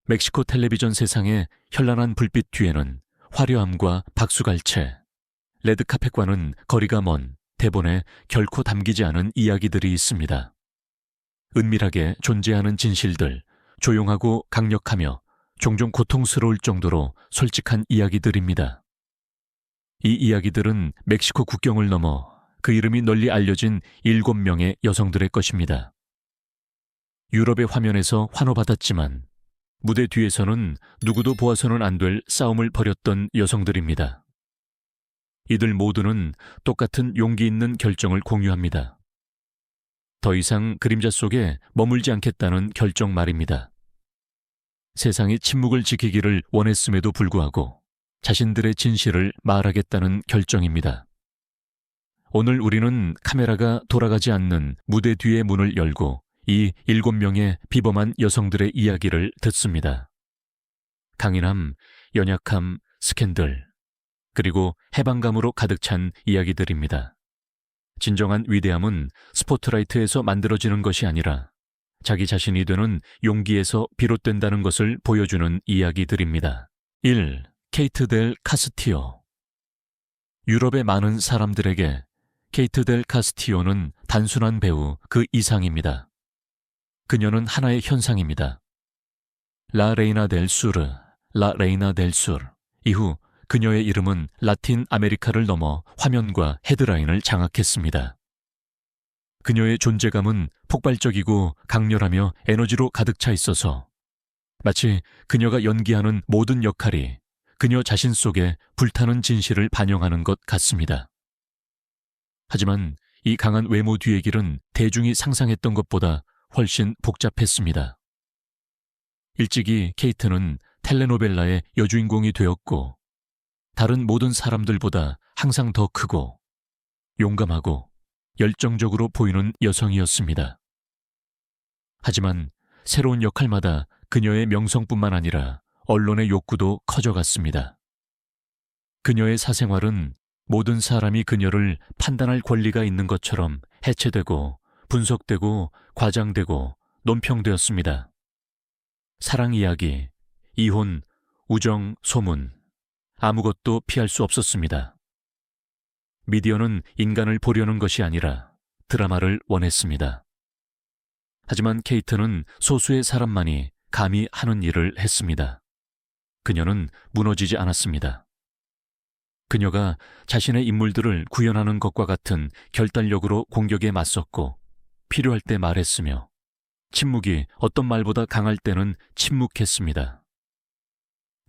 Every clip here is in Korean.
멕시코 텔레비전 세상의 현란한 불빛 뒤에는 화려함과 박수갈채, 레드카펫과는 거리가 먼 대본에 결코 담기지 않은 이야기들이 있습니다. 은밀하게 존재하는 진실들, 조용하고 강력하며 종종 고통스러울 정도로 솔직한 이야기들입니다. 이 이야기들은 멕시코 국경을 넘어 그 이름이 널리 알려진 7명의 여성들의 것입니다. 유럽의 화면에서 환호받았지만 무대 뒤에서는 누구도 보아서는 안 될 싸움을 벌였던 여성들입니다. 이들 모두는 똑같은 용기 있는 결정을 공유합니다. 더 이상 그림자 속에 머물지 않겠다는 결정 말입니다. 세상이 침묵을 지키기를 원했음에도 불구하고 자신들의 진실을 말하겠다는 결정입니다. 오늘 우리는 카메라가 돌아가지 않는 무대 뒤의 문을 열고 이 7명의 비범한 여성들의 이야기를 듣습니다. 강인함, 연약함, 스캔들, 그리고 해방감으로 가득 찬 이야기들입니다. 진정한 위대함은 스포트라이트에서 만들어지는 것이 아니라 자기 자신이 되는 용기에서 비롯된다는 것을 보여주는 이야기들입니다. 1. 케이트 델 카스티오. 유럽의 많은 사람들에게 케이트 델 카스티오는 단순한 배우 그 이상입니다. 그녀는 하나의 현상입니다. 라 레이나 델 수르, 라 레이나 델 술. 이후 그녀의 이름은 라틴 아메리카를 넘어 화면과 헤드라인을 장악했습니다. 그녀의 존재감은 폭발적이고 강렬하며 에너지로 가득 차 있어서 마치 그녀가 연기하는 모든 역할이 그녀 자신 속에 불타는 진실을 반영하는 것 같습니다. 하지만 이 강한 외모 뒤의 길은 대중이 상상했던 것보다 훨씬 복잡했습니다. 일찍이 케이트는 텔레노벨라의 여주인공이 되었고 다른 모든 사람들보다 항상 더 크고 용감하고 열정적으로 보이는 여성이었습니다. 하지만 새로운 역할마다 그녀의 명성뿐만 아니라 언론의 욕구도 커져갔습니다. 그녀의 사생활은 모든 사람이 그녀를 판단할 권리가 있는 것처럼 해체되고 분석되고 과장되고 논평되었습니다. 사랑 이야기, 이혼, 우정, 소문, 아무것도 피할 수 없었습니다. 미디어는 인간을 보려는 것이 아니라 드라마를 원했습니다. 하지만 케이트는 소수의 사람만이 감히 하는 일을 했습니다. 그녀는 무너지지 않았습니다. 그녀가 자신의 인물들을 구현하는 것과 같은 결단력으로 공격에 맞섰고 필요할 때 말했으며 침묵이 어떤 말보다 강할 때는 침묵했습니다.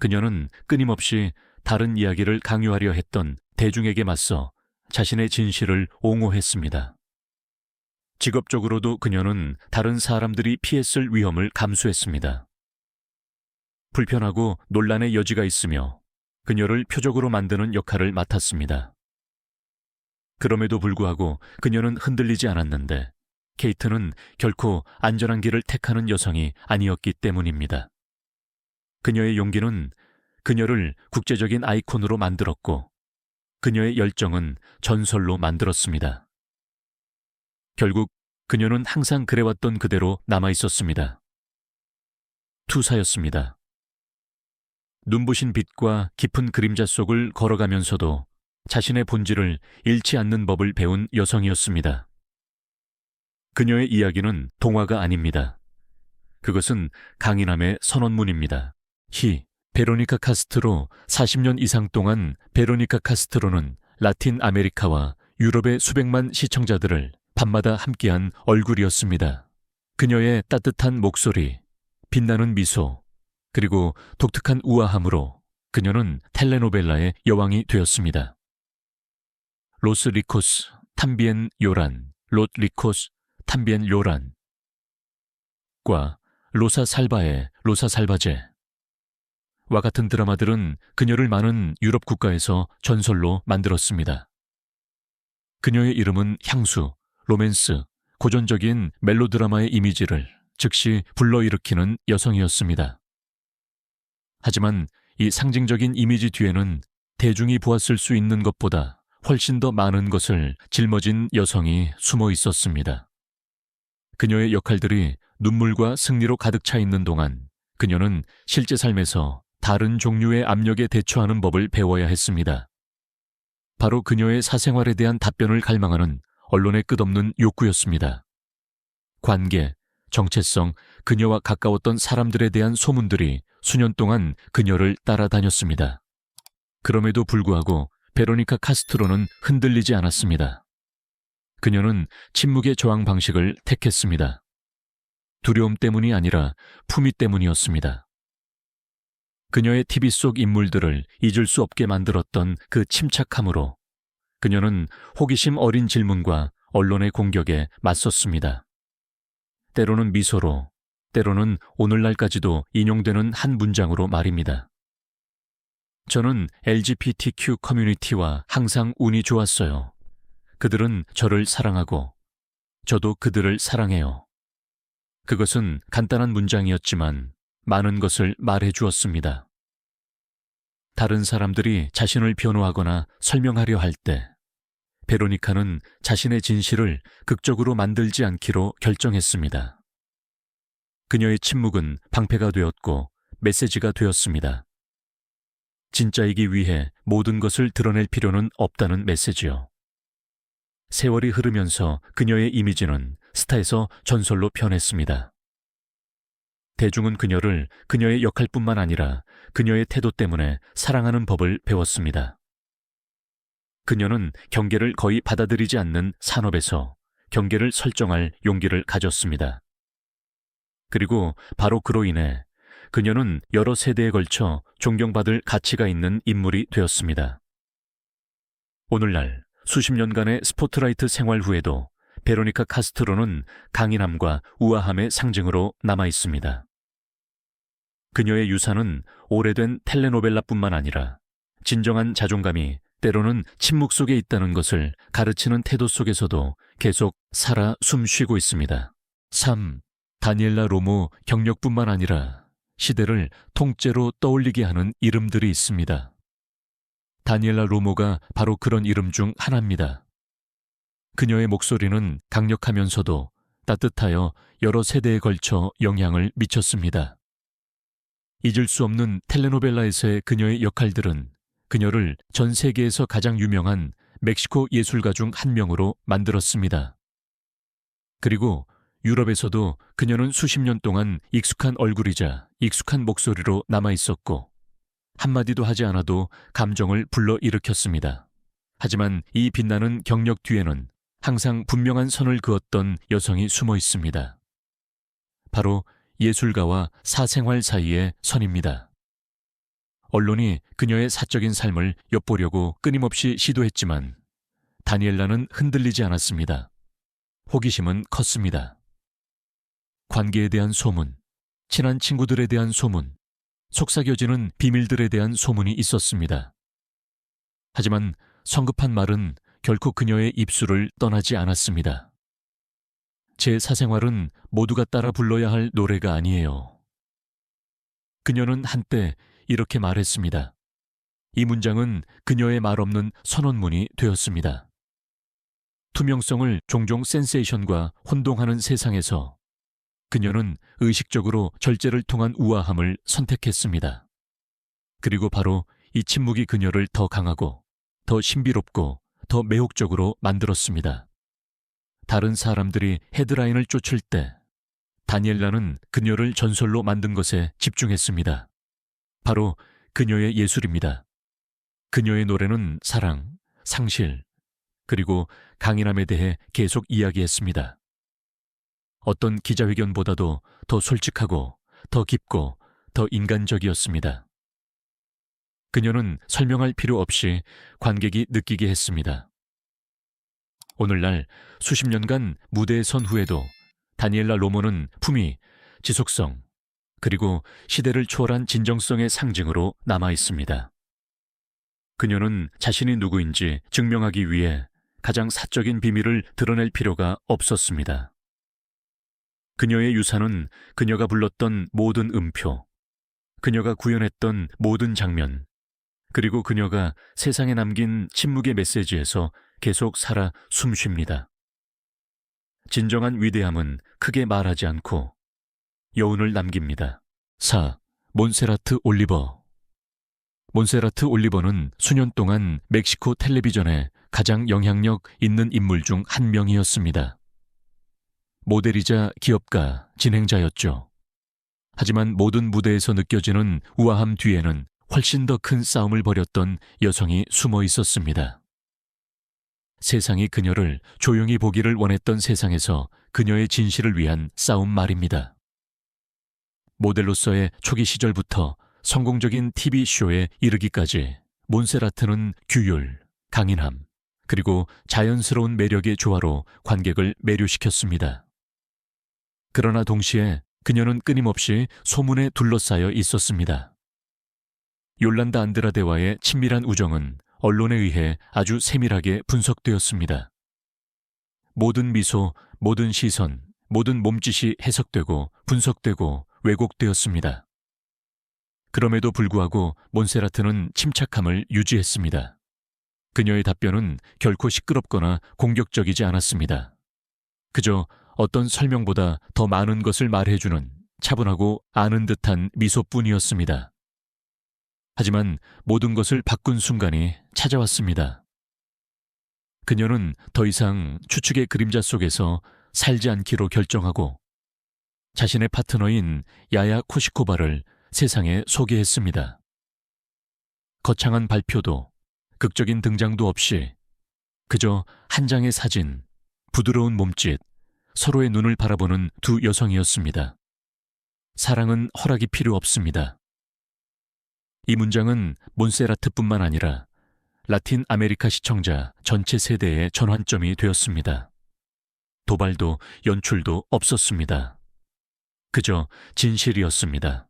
그녀는 끊임없이 다른 이야기를 강요하려 했던 대중에게 맞서 자신의 진실을 옹호했습니다. 직업적으로도 그녀는 다른 사람들이 피했을 위험을 감수했습니다. 불편하고 논란의 여지가 있으며 그녀를 표적으로 만드는 역할을 맡았습니다. 그럼에도 불구하고 그녀는 흔들리지 않았는데 케이트는 결코 안전한 길을 택하는 여성이 아니었기 때문입니다. 그녀의 용기는 그녀를 국제적인 아이콘으로 만들었고 그녀의 열정은 전설로 만들었습니다. 결국 그녀는 항상 그래왔던 그대로 남아있었습니다. 투사였습니다. 눈부신 빛과 깊은 그림자 속을 걸어가면서도 자신의 본질을 잃지 않는 법을 배운 여성이었습니다. 그녀의 이야기는 동화가 아닙니다. 그것은 강인함의 선언문입니다. 베로니카 카스트로 40년 이상 동안 베로니카 카스트로는 라틴 아메리카와 유럽의 수백만 시청자들을 밤마다 함께한 얼굴이었습니다. 그녀의 따뜻한 목소리, 빛나는 미소, 그리고 독특한 우아함으로 그녀는 텔레노벨라의 여왕이 되었습니다. 로스 리코스, 탐비엔 요란, 롯 리코스, 탐비엔 요란 과 로사 살바의 로사 살바제 와 같은 드라마들은 그녀를 많은 유럽 국가에서 전설로 만들었습니다. 그녀의 이름은 향수, 로맨스, 고전적인 멜로드라마의 이미지를 즉시 불러일으키는 여성이었습니다. 하지만 이 상징적인 이미지 뒤에는 대중이 보았을 수 있는 것보다 훨씬 더 많은 것을 짊어진 여성이 숨어 있었습니다. 그녀의 역할들이 눈물과 승리로 가득 차 있는 동안 그녀는 실제 삶에서 다른 종류의 압력에 대처하는 법을 배워야 했습니다. 바로 그녀의 사생활에 대한 답변을 갈망하는 언론의 끝없는 욕구였습니다. 관계, 정체성, 그녀와 가까웠던 사람들에 대한 소문들이 수년 동안 그녀를 따라다녔습니다. 그럼에도 불구하고 베로니카 카스트로는 흔들리지 않았습니다. 그녀는 침묵의 저항 방식을 택했습니다. 두려움 때문이 아니라 품위 때문이었습니다. 그녀의 TV 속 인물들을 잊을 수 없게 만들었던 그 침착함으로 그녀는 호기심 어린 질문과 언론의 공격에 맞섰습니다. 때로는 미소로, 때로는 오늘날까지도 인용되는 한 문장으로 말입니다. 저는 LGBTQ 커뮤니티와 항상 운이 좋았어요. 그들은 저를 사랑하고 저도 그들을 사랑해요. 그것은 간단한 문장이었지만 많은 것을 말해 주었습니다. 다른 사람들이 자신을 변호하거나 설명하려 할 때 베로니카는 자신의 진실을 극적으로 만들지 않기로 결정했습니다. 그녀의 침묵은 방패가 되었고 메시지가 되었습니다. 진짜이기 위해 모든 것을 드러낼 필요는 없다는 메시지요. 세월이 흐르면서 그녀의 이미지는 스타에서 전설로 변했습니다. 대중은 그녀를 그녀의 역할뿐만 아니라 그녀의 태도 때문에 사랑하는 법을 배웠습니다. 그녀는 경계를 거의 받아들이지 않는 산업에서 경계를 설정할 용기를 가졌습니다. 그리고 바로 그로 인해 그녀는 여러 세대에 걸쳐 존경받을 가치가 있는 인물이 되었습니다. 오늘날 수십 년간의 스포트라이트 생활 후에도 베로니카 카스트로는 강인함과 우아함의 상징으로 남아 있습니다. 그녀의 유산은 오래된 텔레노벨라뿐만 아니라 진정한 자존감이 때로는 침묵 속에 있다는 것을 가르치는 태도 속에서도 계속 살아 숨쉬고 있습니다. 3. 다니엘라 로모 경력뿐만 아니라 시대를 통째로 떠올리게 하는 이름들이 있습니다. 다니엘라 로모가 바로 그런 이름 중 하나입니다. 그녀의 목소리는 강력하면서도 따뜻하여 여러 세대에 걸쳐 영향을 미쳤습니다. 잊을 수 없는 텔레노벨라에서의 그녀의 역할들은 그녀를 전 세계에서 가장 유명한 멕시코 예술가 중 한 명으로 만들었습니다. 그리고 유럽에서도 그녀는 수십 년 동안 익숙한 얼굴이자 익숙한 목소리로 남아 있었고 한마디도 하지 않아도 감정을 불러일으켰습니다. 하지만 이 빛나는 경력 뒤에는 항상 분명한 선을 그었던 여성이 숨어 있습니다. 바로 예술가와 사생활 사이의 선입니다. 언론이 그녀의 사적인 삶을 엿보려고 끊임없이 시도했지만 다니엘라는 흔들리지 않았습니다. 호기심은 컸습니다. 관계에 대한 소문, 친한 친구들에 대한 소문, 속삭여지는 비밀들에 대한 소문이 있었습니다. 하지만 성급한 말은 결코 그녀의 입술을 떠나지 않았습니다. 제 사생활은 모두가 따라 불러야 할 노래가 아니에요. 그녀는 한때 이렇게 말했습니다. 이 문장은 그녀의 말 없는 선언문이 되었습니다. 투명성을 종종 센세이션과 혼동하는 세상에서 그녀는 의식적으로 절제를 통한 우아함을 선택했습니다. 그리고 바로 이 침묵이 그녀를 더 강하고 더 신비롭고 더 매혹적으로 만들었습니다. 다른 사람들이 헤드라인을 쫓을 때 다니엘라는 그녀를 전설로 만든 것에 집중했습니다. 바로 그녀의 예술입니다. 그녀의 노래는 사랑, 상실, 그리고 강인함에 대해 계속 이야기했습니다. 어떤 기자회견보다도 더 솔직하고 더 깊고 더 인간적이었습니다. 그녀는 설명할 필요 없이 관객이 느끼게 했습니다. 오늘날 수십 년간 무대에 선 후에도 다니엘라 로모는 품위, 지속성, 그리고 시대를 초월한 진정성의 상징으로 남아 있습니다. 그녀는 자신이 누구인지 증명하기 위해 가장 사적인 비밀을 드러낼 필요가 없었습니다. 그녀의 유산은 그녀가 불렀던 모든 음표, 그녀가 구현했던 모든 장면, 그리고 그녀가 세상에 남긴 침묵의 메시지에서 계속 살아 숨쉽니다. 진정한 위대함은 크게 말하지 않고 여운을 남깁니다. 4. 몬세라트 올리버. 몬세라트 올리버는 수년 동안 멕시코 텔레비전에 가장 영향력 있는 인물 중 한 명이었습니다. 모델이자 기업가, 진행자였죠. 하지만 모든 무대에서 느껴지는 우아함 뒤에는 훨씬 더 큰 싸움을 벌였던 여성이 숨어 있었습니다. 세상이 그녀를 조용히 보기를 원했던 세상에서 그녀의 진실을 위한 싸움 말입니다. 모델로서의 초기 시절부터 성공적인 TV쇼에 이르기까지 몬세라트는 규율, 강인함, 그리고 자연스러운 매력의 조화로 관객을 매료시켰습니다. 그러나 동시에 그녀는 끊임없이 소문에 둘러싸여 있었습니다. 요란다 안드라데와의 친밀한 우정은 언론에 의해 아주 세밀하게 분석되었습니다. 모든 미소, 모든 시선, 모든 몸짓이 해석되고 분석되고 왜곡되었습니다. 그럼에도 불구하고 몬세라트는 침착함을 유지했습니다. 그녀의 답변은 결코 시끄럽거나 공격적이지 않았습니다. 그저 어떤 설명보다 더 많은 것을 말해주는 차분하고 아는 듯한 미소뿐이었습니다. 하지만 모든 것을 바꾼 순간이 찾아왔습니다. 그녀는 더 이상 추측의 그림자 속에서 살지 않기로 결정하고 자신의 파트너인 야야 코시코바를 세상에 소개했습니다. 거창한 발표도 극적인 등장도 없이 그저 한 장의 사진, 부드러운 몸짓, 서로의 눈을 바라보는 두 여성이었습니다. 사랑은 허락이 필요 없습니다. 이 문장은 몬세라트뿐만 아니라 라틴 아메리카 시청자 전체 세대의 전환점이 되었습니다. 도발도 연출도 없었습니다. 그저 진실이었습니다.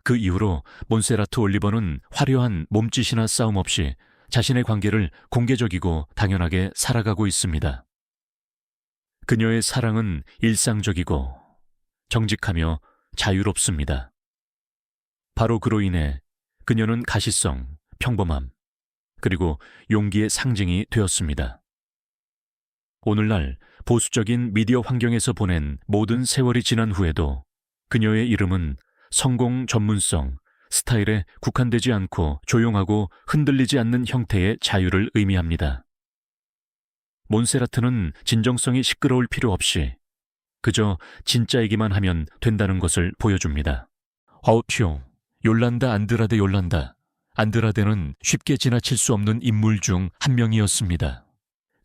그 이후로 몬세라트 올리버는 화려한 몸짓이나 싸움 없이 자신의 관계를 공개적이고 당연하게 살아가고 있습니다. 그녀의 사랑은 일상적이고 정직하며 자유롭습니다. 바로 그로 인해 그녀는 가시성, 평범함, 그리고 용기의 상징이 되었습니다. 오늘날 보수적인 미디어 환경에서 보낸 모든 세월이 지난 후에도 그녀의 이름은 성공 전문성, 스타일에 국한되지 않고 조용하고 흔들리지 않는 형태의 자유를 의미합니다. 몬세라트는 진정성이 시끄러울 필요 없이 그저 진짜이기만 하면 된다는 것을 보여줍니다. 아우퓨, 요란다 안드라데 요란다. 안드라데는 쉽게 지나칠 수 없는 인물 중 한 명이었습니다.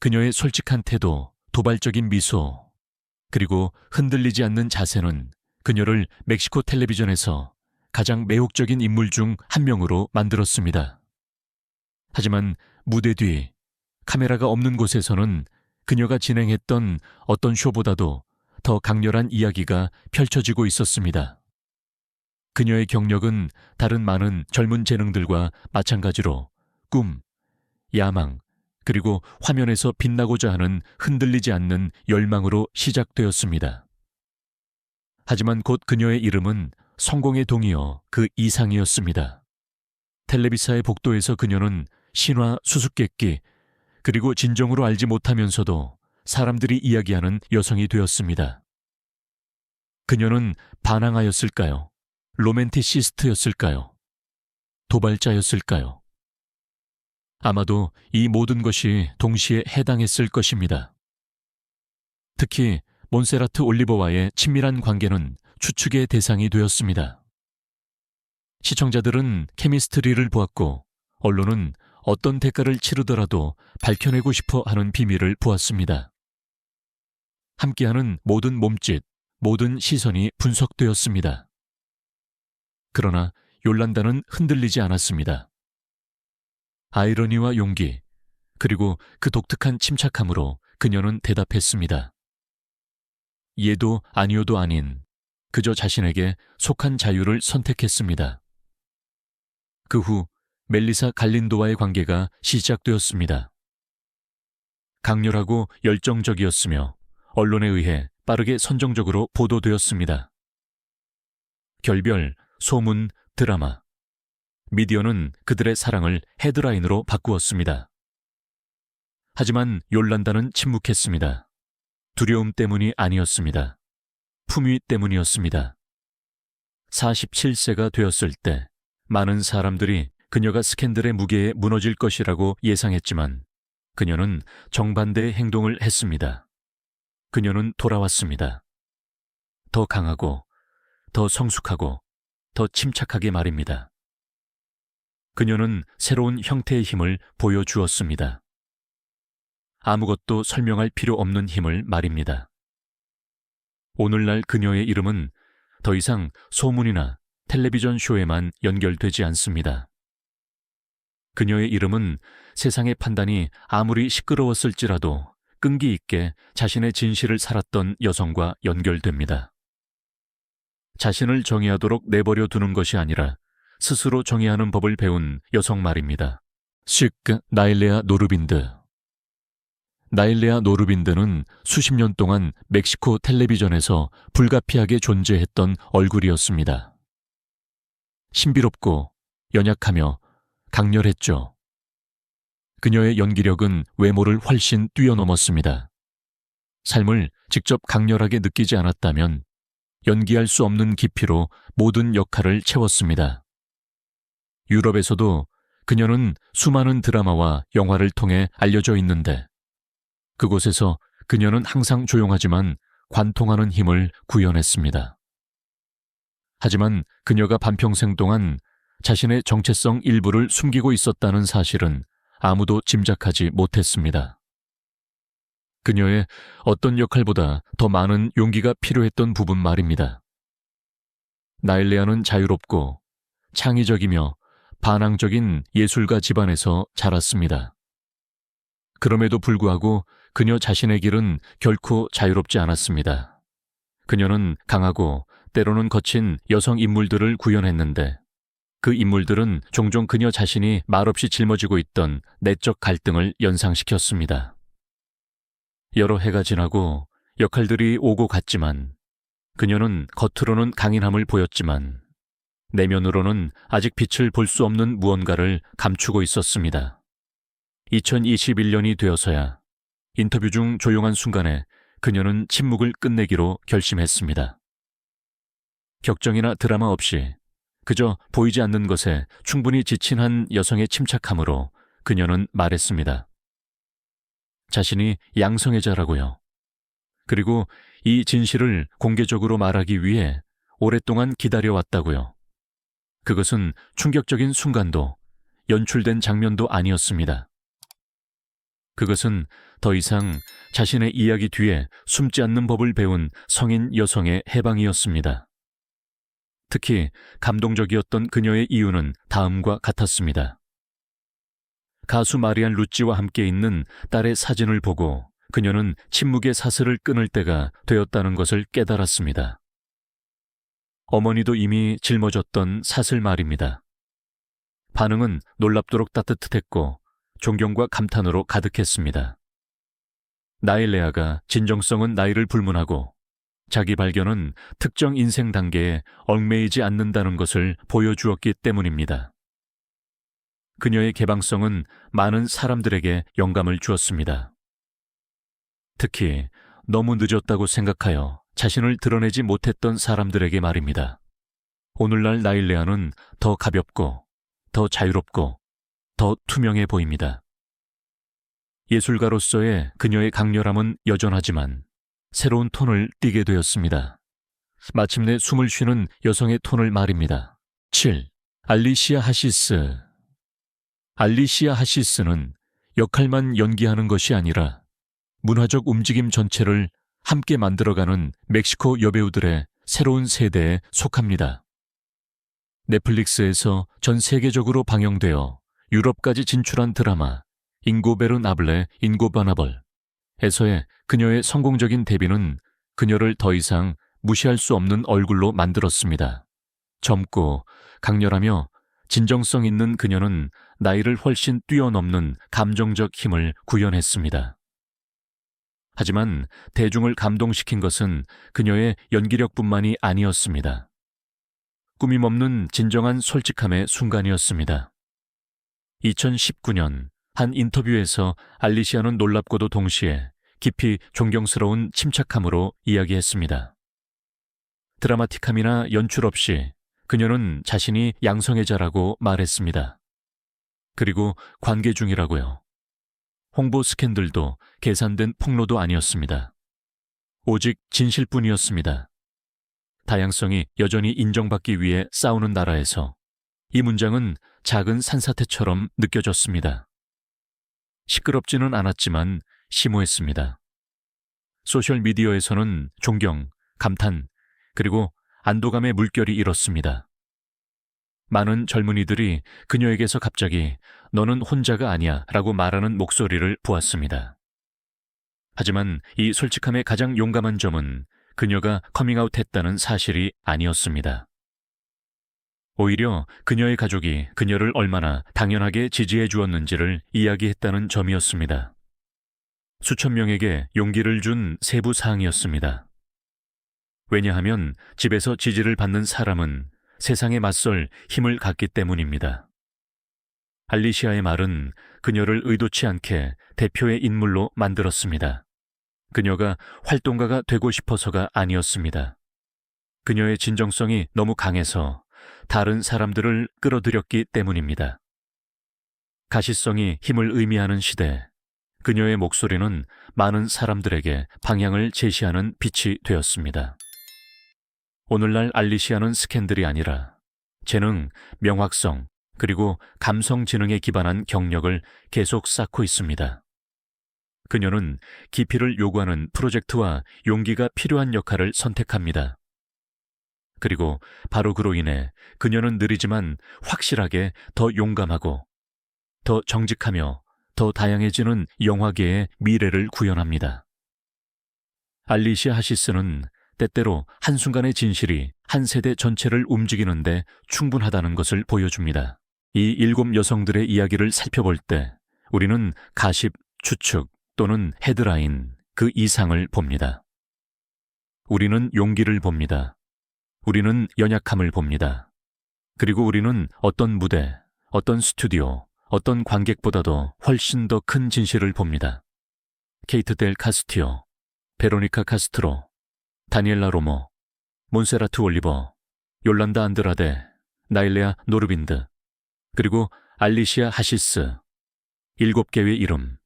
그녀의 솔직한 태도, 도발적인 미소, 그리고 흔들리지 않는 자세는 그녀를 멕시코 텔레비전에서 가장 매혹적인 인물 중 한 명으로 만들었습니다. 하지만 무대 뒤, 카메라가 없는 곳에서는 그녀가 진행했던 어떤 쇼보다도 더 강렬한 이야기가 펼쳐지고 있었습니다. 그녀의 경력은 다른 많은 젊은 재능들과 마찬가지로 꿈, 야망, 그리고 화면에서 빛나고자 하는 흔들리지 않는 열망으로 시작되었습니다. 하지만 곧 그녀의 이름은 성공의 동이어 그 이상이었습니다. 텔레비사의 복도에서 그녀는 신화 수수께끼, 그리고 진정으로 알지 못하면서도 사람들이 이야기하는 여성이 되었습니다. 그녀는 반항하였을까요? 로맨티시스트였을까요? 도발자였을까요? 아마도 이 모든 것이 동시에 해당했을 것입니다. 특히 몬세라트 올리버와의 친밀한 관계는 추측의 대상이 되었습니다. 시청자들은 케미스트리를 보았고 언론은 어떤 대가를 치르더라도 밝혀내고 싶어 하는 비밀을 보았습니다. 함께하는 모든 몸짓, 모든 시선이 분석되었습니다. 그러나 요란다는 흔들리지 않았습니다. 아이러니와 용기, 그리고 그 독특한 침착함으로 그녀는 대답했습니다. 예도 아니오도 아닌 그저 자신에게 속한 자유를 선택했습니다. 그 후 멜리사 갈린도와의 관계가 시작되었습니다. 강렬하고 열정적이었으며 언론에 의해 빠르게 선정적으로 보도되었습니다. 결별, 소문, 드라마. 미디어는 그들의 사랑을 헤드라인으로 바꾸었습니다. 하지만 요란다는 침묵했습니다. 두려움 때문이 아니었습니다. 품위 때문이었습니다. 47세가 되었을 때 많은 사람들이 그녀가 스캔들의 무게에 무너질 것이라고 예상했지만 그녀는 정반대의 행동을 했습니다. 그녀는 돌아왔습니다. 더 강하고, 더 성숙하고, 더 침착하게 말입니다. 그녀는 새로운 형태의 힘을 보여주었습니다. 아무것도 설명할 필요 없는 힘을 말입니다. 오늘날 그녀의 이름은 더 이상 소문이나 텔레비전 쇼에만 연결되지 않습니다. 그녀의 이름은 세상의 판단이 아무리 시끄러웠을지라도 끈기 있게 자신의 진실을 살았던 여성과 연결됩니다. 자신을 정의하도록 내버려 두는 것이 아니라 스스로 정의하는 법을 배운 여성 말입니다. 나일레아 노르빈드. 나일레아 노르빈드는 수십 년 동안 멕시코 텔레비전에서 불가피하게 존재했던 얼굴이었습니다. 신비롭고 연약하며 강렬했죠. 그녀의 연기력은 외모를 훨씬 뛰어넘었습니다. 삶을 직접 강렬하게 느끼지 않았다면 연기할 수 없는 깊이로 모든 역할을 채웠습니다. 유럽에서도 그녀는 수많은 드라마와 영화를 통해 알려져 있는데 그곳에서 그녀는 항상 조용하지만 관통하는 힘을 구현했습니다. 하지만 그녀가 반평생 동안 자신의 정체성 일부를 숨기고 있었다는 사실은 아무도 짐작하지 못했습니다. 그녀의 어떤 역할보다 더 많은 용기가 필요했던 부분 말입니다. 나일레아는 자유롭고 창의적이며 반항적인 예술가 집안에서 자랐습니다. 그럼에도 불구하고 그녀 자신의 길은 결코 자유롭지 않았습니다. 그녀는 강하고 때로는 거친 여성 인물들을 구현했는데 그 인물들은 종종 그녀 자신이 말없이 짊어지고 있던 내적 갈등을 연상시켰습니다. 여러 해가 지나고 역할들이 오고 갔지만 그녀는 겉으로는 강인함을 보였지만 내면으로는 아직 빛을 볼 수 없는 무언가를 감추고 있었습니다. 2021년이 되어서야 인터뷰 중 조용한 순간에 그녀는 침묵을 끝내기로 결심했습니다. 격정이나 드라마 없이 그저 보이지 않는 것에 충분히 지친 한 여성의 침착함으로 그녀는 말했습니다. 자신이 양성애자라고요. 그리고 이 진실을 공개적으로 말하기 위해 오랫동안 기다려왔다고요. 그것은 충격적인 순간도 연출된 장면도 아니었습니다. 그것은 더 이상 자신의 이야기 뒤에 숨지 않는 법을 배운 성인 여성의 해방이었습니다. 특히 감동적이었던 그녀의 이유는 다음과 같았습니다. 가수 마리안 루찌와 함께 있는 딸의 사진을 보고 그녀는 침묵의 사슬을 끊을 때가 되었다는 것을 깨달았습니다. 어머니도 이미 짊어졌던 사슬 말입니다. 반응은 놀랍도록 따뜻했고 존경과 감탄으로 가득했습니다. 나일레아가 진정성은 나이를 불문하고 자기 발견은 특정 인생 단계에 얽매이지 않는다는 것을 보여주었기 때문입니다. 그녀의 개방성은 많은 사람들에게 영감을 주었습니다. 특히 너무 늦었다고 생각하여 자신을 드러내지 못했던 사람들에게 말입니다. 오늘날 나일레아는 더 가볍고 더 자유롭고 더 투명해 보입니다. 예술가로서의 그녀의 강렬함은 여전하지만 새로운 톤을 띠게 되었습니다. 마침내 숨을 쉬는 여성의 톤을 말입니다. 7. 알리시아 하시스. 알리시아 하시스는 역할만 연기하는 것이 아니라 문화적 움직임 전체를 함께 만들어가는 멕시코 여배우들의 새로운 세대에 속합니다. 넷플릭스에서 전 세계적으로 방영되어 유럽까지 진출한 드라마 인고베르나블레 인고바나벌에서의 그녀의 성공적인 데뷔는 그녀를 더 이상 무시할 수 없는 얼굴로 만들었습니다. 젊고 강렬하며 진정성 있는 그녀는 나이를 훨씬 뛰어넘는 감정적 힘을 구현했습니다. 하지만 대중을 감동시킨 것은 그녀의 연기력뿐만이 아니었습니다. 꾸밈없는 진정한 솔직함의 순간이었습니다. 2019년 한 인터뷰에서 알리시아는 놀랍고도 동시에 깊이 존경스러운 침착함으로 이야기했습니다. 드라마틱함이나 연출 없이 그녀는 자신이 양성애자라고 말했습니다. 그리고 관계 중이라고요. 홍보 스캔들도 계산된 폭로도 아니었습니다. 오직 진실뿐이었습니다. 다양성이 여전히 인정받기 위해 싸우는 나라에서 이 문장은 작은 산사태처럼 느껴졌습니다. 시끄럽지는 않았지만 심오했습니다. 소셜미디어에서는 존경, 감탄, 그리고 안도감의 물결이 일었습니다. 많은 젊은이들이 그녀에게서 갑자기 너는 혼자가 아니야 라고 말하는 목소리를 보았습니다. 하지만 이 솔직함의 가장 용감한 점은 그녀가 커밍아웃했다는 사실이 아니었습니다. 오히려 그녀의 가족이 그녀를 얼마나 당연하게 지지해 주었는지를 이야기했다는 점이었습니다. 수천 명에게 용기를 준 세부 사항이었습니다. 왜냐하면 집에서 지지를 받는 사람은 세상에 맞설 힘을 갖기 때문입니다. 알리시아의 말은 그녀를 의도치 않게 대표의 인물로 만들었습니다. 그녀가 활동가가 되고 싶어서가 아니었습니다. 그녀의 진정성이 너무 강해서 다른 사람들을 끌어들였기 때문입니다. 가시성이 힘을 의미하는 시대, 그녀의 목소리는 많은 사람들에게 방향을 제시하는 빛이 되었습니다. 오늘날 알리시아는 스캔들이 아니라 재능, 명확성, 그리고 감성 지능에 기반한 경력을 계속 쌓고 있습니다. 그녀는 깊이를 요구하는 프로젝트와 용기가 필요한 역할을 선택합니다. 그리고 바로 그로 인해 그녀는 느리지만 확실하게 더 용감하고 더 정직하며 더 다양해지는 영화계의 미래를 구현합니다. 알리시아 하시스는 때때로 한순간의 진실이 한 세대 전체를 움직이는데 충분하다는 것을 보여줍니다. 이 7 여성들의 이야기를 살펴볼 때 우리는 가십, 추측 또는 헤드라인 그 이상을 봅니다. 우리는 용기를 봅니다. 우리는 연약함을 봅니다. 그리고 우리는 어떤 무대, 어떤 스튜디오, 어떤 관객보다도 훨씬 더 큰 진실을 봅니다. 케이트 델 카스티오, 베로니카 카스트로, 다니엘라 로모, 몬세라트 올리버, 요란다 안드라데, 나일레아 노르빈드, 그리고 알리시아 하시스. 7개의 이름,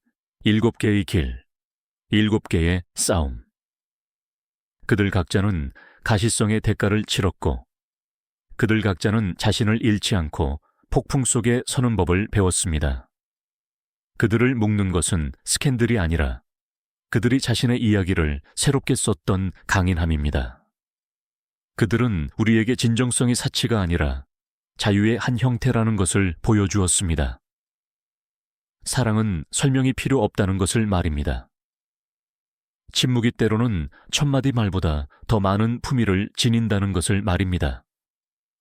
7개의 길, 7개의 싸움. 그들 각자는 가시성의 대가를 치렀고 그들 각자는 자신을 잃지 않고 폭풍 속에 서는 법을 배웠습니다. 그들을 묶는 것은 스캔들이 아니라 그들이 자신의 이야기를 새롭게 썼던 강인함입니다. 그들은 우리에게 진정성이 사치가 아니라 자유의 한 형태라는 것을 보여주었습니다. 사랑은 설명이 필요 없다는 것을 말입니다. 침묵이 때로는 1000마디 말보다 더 많은 품위를 지닌다는 것을 말입니다.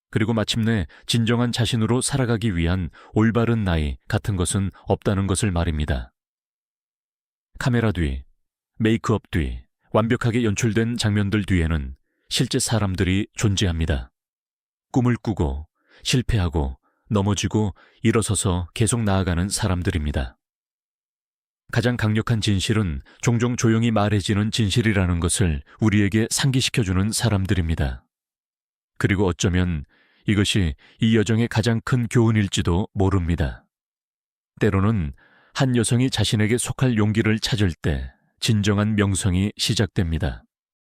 그리고 마침내 진정한 자신으로 살아가기 위한 올바른 나이 같은 것은 없다는 것을 말입니다. 카메라 뒤, 메이크업 뒤, 완벽하게 연출된 장면들 뒤에는 실제 사람들이 존재합니다. 꿈을 꾸고, 실패하고, 넘어지고, 일어서서 계속 나아가는 사람들입니다. 가장 강력한 진실은 종종 조용히 말해지는 진실이라는 것을 우리에게 상기시켜주는 사람들입니다. 그리고 어쩌면 이것이 이 여정의 가장 큰 교훈일지도 모릅니다. 때로는 한 여성이 자신에게 속할 용기를 찾을 때 진정한 명성이 시작됩니다.